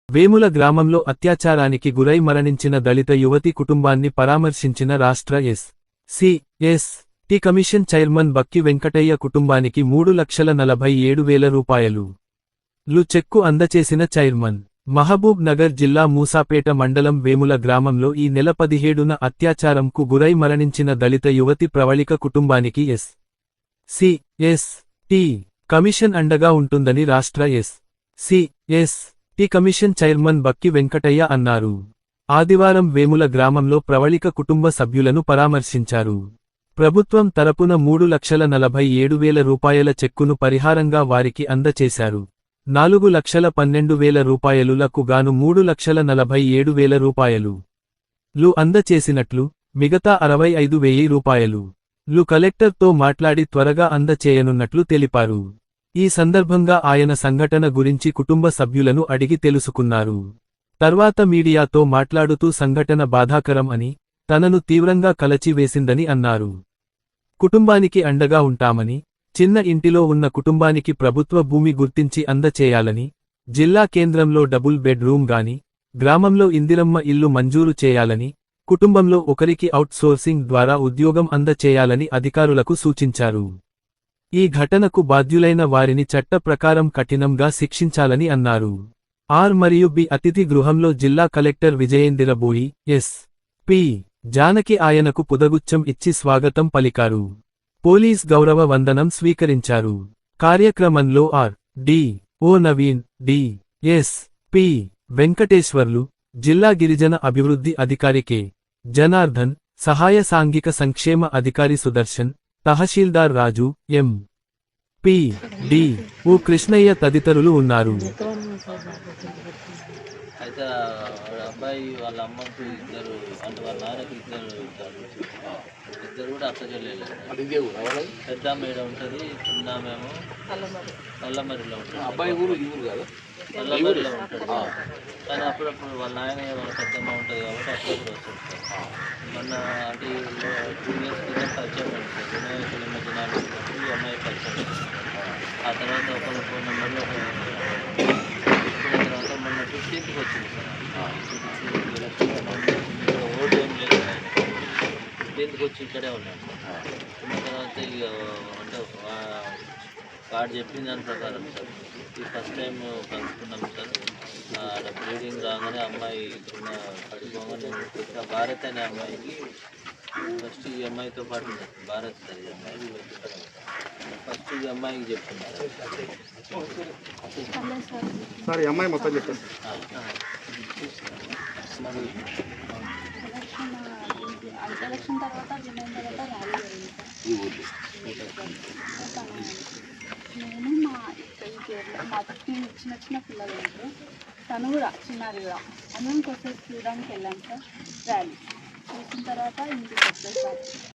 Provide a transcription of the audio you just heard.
వేముల గ్రామంలో అత్యాచారానికి గురై మరణించిన దళిత యువతి కుటుంబాన్ని పరామర్శించిన రాష్ట్ర టి కమిషన్ చైర్మన్ బక్కి వెంకటయ్య కుటుంబానికి 3,47,000 రూపాయలు చెక్కు అందచేసిన చైర్మన్. మహబూబ్ నగర్ జిల్లా మూసాపేట మండలం వేముల గ్రామంలో ఈ నెల 17న అత్యాచారంకు గురై మరణించిన దళిత యువతి ప్రవళిక కుటుంబానికి టి కమిషన్ అండగా ఉంటుందని రాష్ట్ర టి కమిషన్ చైర్మన్ బక్కి వెంకటయ్య అన్నారు. ఆదివారం వేముల గ్రామంలో ప్రవళిక కుటుంబ సభ్యులను పరామర్శించారు. ప్రభుత్వం తరపున 3,47,000 రూపాయల చెక్కును పరిహారంగా వారికి అందచేశారు. 4,12,000 రూపాయలులకు గాను 3,47,000 రూపాయలు అందచేసినట్లు, మిగతా 65,000 రూపాయలు కలెక్టర్తో మాట్లాడి త్వరగా అందచేయనున్నట్లు తెలిపారు. ఈ సందర్భంగా ఆయన సంఘటన గురించి కుటుంబ సభ్యులను అడిగి తెలుసుకున్నారు. తర్వాత మీడియాతో మాట్లాడుతూ సంఘటన బాధాకరం అని, తనను తీవ్రంగా కలచివేసిందని అన్నారు. కుటుంబానికి అండగా ఉంటామని, చిన్న ఇంటిలో ఉన్న కుటుంబానికి ప్రభుత్వ భూమి గుర్తించి అందచేయాలని, జిల్లా కేంద్రంలో డబుల్ బెడ్ రూమ్ గాని, గ్రామంలో ఇందిరమ్మ ఇల్లు మంజూరు చేయాలని, కుటుంబంలో ఒకరికి అవుట్ సోర్సింగ్ ద్వారా ఉద్యోగం అందచేయాలని అధికారులకు సూచించారు. ఈ ఘటనకు బాధ్యులైన వారిని చట్ట ప్రకారం కఠినంగా శిక్షించాలని అన్నారు. మరియు బి అతిథి గృహంలో జిల్లా కలెక్టర్ విజయేందిరబోయి, పి జానకి ఆయనకు పుదగుచ్చం ఇచ్చి స్వాగతం పలికారు. పోలీస్ గౌరవ వందనం స్వీకరించారు. కార్యక్రమంలో ఓ నవీన్, పి వెంకటేశ్వర్లు, జిల్లా గిరిజన అభివృద్ధి అధికారి కె జనార్దన్, సహాయ సాంఘిక సంక్షేమ అధికారి సుదర్శన్, తహశీల్దార్ రాజు, ఉ కృష్ణయ్య తదితరులు ఉన్నారు. అయితే అబ్బాయి వాళ్ళ అమ్మకు ఇద్దరు, అంటే వాళ్ళ నాన్నకు ఇద్దరు కూడా అత్త చెల్లెలు. పెద్ద మేడ ఉంటుంది, చిన్న మేము నల్లమరిలో ఉంటుంది. అబ్బాయి ఊరు ఈ ఊరు కాదు, నల్లమరిలో ఉంటుంది. కానీ అప్పుడప్పుడు వాళ్ళ నాయన వాళ్ళ పెద్దమ్మ ఉంటుంది కాబట్టి అప్పుడప్పుడు వస్తుంది. మొన్న అంటే 2 years క్రితం పరిచయం ఉంటుంది. వినాయకుల నిమజ్జనాలు ఈ అమ్మాయి పరిచయం. ఆ తర్వాత ఒకరు ఫోన్ నెంబర్లో తర్వాత మొన్న 15th వచ్చింది సార్. ఓటు ఏం లేదు, 15th వచ్చి ఇక్కడే ఉన్నాను సార్. ఉన్న తర్వాత ఇక అంటే కార్డు చెప్పిన దాని ప్రకారం సార్ ఈ ఫస్ట్ టైం కలుసుకున్నాం సార్. బ్లీడింగ్ రాగానే అమ్మాయి చిన్న పడిపోగానే నేను భారత్ అనే అమ్మాయికి ఫస్ట్ ఈ అమ్మాయితో పాటు భారత్ సార్ ఈ అమ్మాయి ఫస్ట్ ఈ అమ్మాయికి చెప్తున్నారు సార్. ఈ అమ్మాయి మొత్తం చెప్పండి. ఎలక్షన్ తర్వాత వినయం తర్వాత ర్యాలీ జరిగింది సార్. నేను మా చిన్న పిల్లలు ఉంటారు, తను కూడా చిన్నది కూడా, అందరం కొద్దిసేపు చూడడానికి వెళ్ళాం సార్. ర్యాలీ చూసిన తర్వాత ఇంటికి వచ్చేసారు.